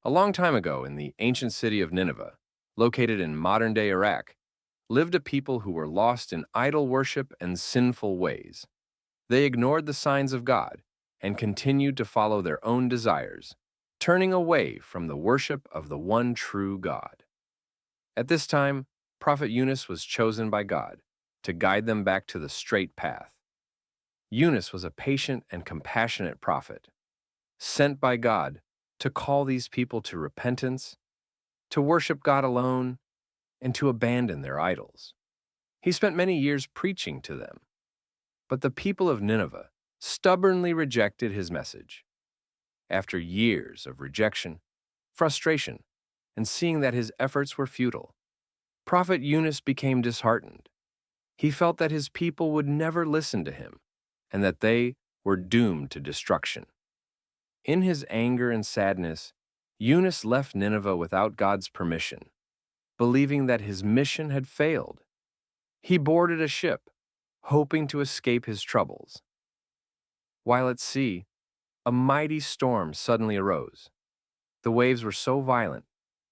A long time ago, in the ancient city of Nineveh, located in modern-day Iraq, lived a people who were lost in idol worship and sinful ways. They ignored the signs of God and continued to follow their own desires, turning away from the worship of the one true God. At this time, Prophet Yunus was chosen by God to guide them back to the straight path. Yunus was a patient and compassionate prophet, sent by God to call these people to repentance, to worship God alone, and to abandon their idols. He spent many years preaching to them, but the people of Nineveh stubbornly rejected his message. After years of rejection, frustration, and seeing that his efforts were futile, Prophet Yunus became disheartened. He felt that his people would never listen to him and that they were doomed to destruction. In his anger and sadness, Yunus left Nineveh without God's permission, believing that his mission had failed. He boarded a ship, hoping to escape his troubles. While at sea, a mighty storm suddenly arose. The waves were so violent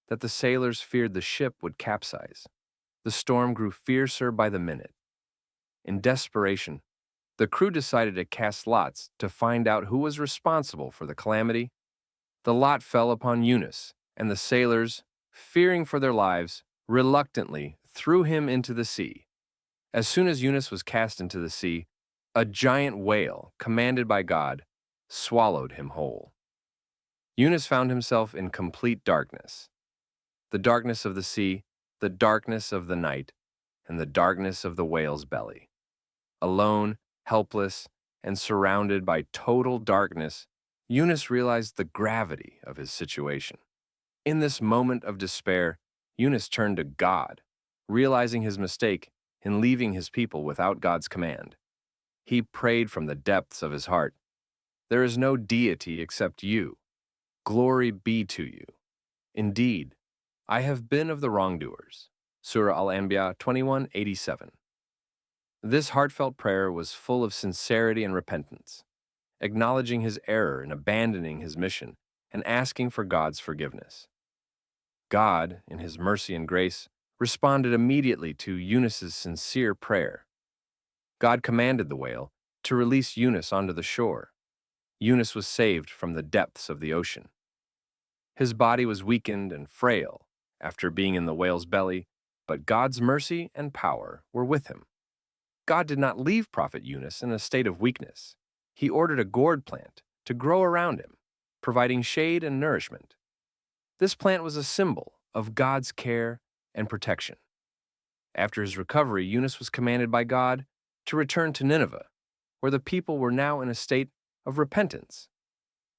that the sailors feared the ship would capsize. The storm grew fiercer by the minute. In desperation, the crew decided to cast lots to find out who was responsible for the calamity. The lot fell upon Yunus, and the sailors, fearing for their lives, reluctantly threw him into the sea. As soon as Yunus was cast into the sea, a giant whale, commanded by God, swallowed him whole. Yunus found himself in complete darkness. The darkness of the sea, the darkness of the night, and the darkness of the whale's belly. Alone, helpless, and surrounded by total darkness, Yunus realized the gravity of his situation. In this moment of despair, Yunus turned to God, realizing his mistake in leaving his people without God's command. He prayed from the depths of his heart, "There is no deity except you. Glory be to you. Indeed, I have been of the wrongdoers." Surah Al-Anbiya 21:87. This heartfelt prayer was full of sincerity and repentance, acknowledging his error in abandoning his mission and asking for God's forgiveness. God, in his mercy and grace, responded immediately to Yunus's sincere prayer. God commanded the whale to release Yunus onto the shore. Yunus was saved from the depths of the ocean. His body was weakened and frail after being in the whale's belly, but God's mercy and power were with him. God did not leave Prophet Yunus in a state of weakness. He ordered a gourd plant to grow around him, providing shade and nourishment. This plant was a symbol of God's care and protection. After his recovery, Yunus was commanded by God to return to Nineveh, where the people were now in a state of repentance.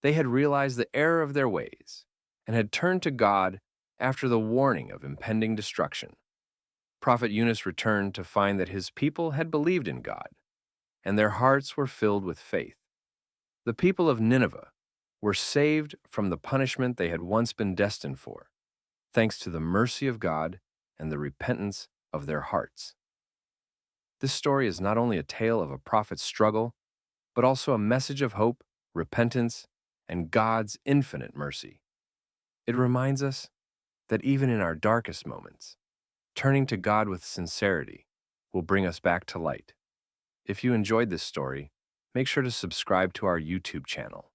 They had realized the error of their ways and had turned to God after the warning of impending destruction. Prophet Yunus returned to find that his people had believed in God, and their hearts were filled with faith. The people of Nineveh were saved from the punishment they had once been destined for, thanks to the mercy of God and the repentance of their hearts. This story is not only a tale of a prophet's struggle, but also a message of hope, repentance, and God's infinite mercy. It reminds us that even in our darkest moments, turning to God with sincerity will bring us back to light. If you enjoyed this story, make sure to subscribe to our YouTube channel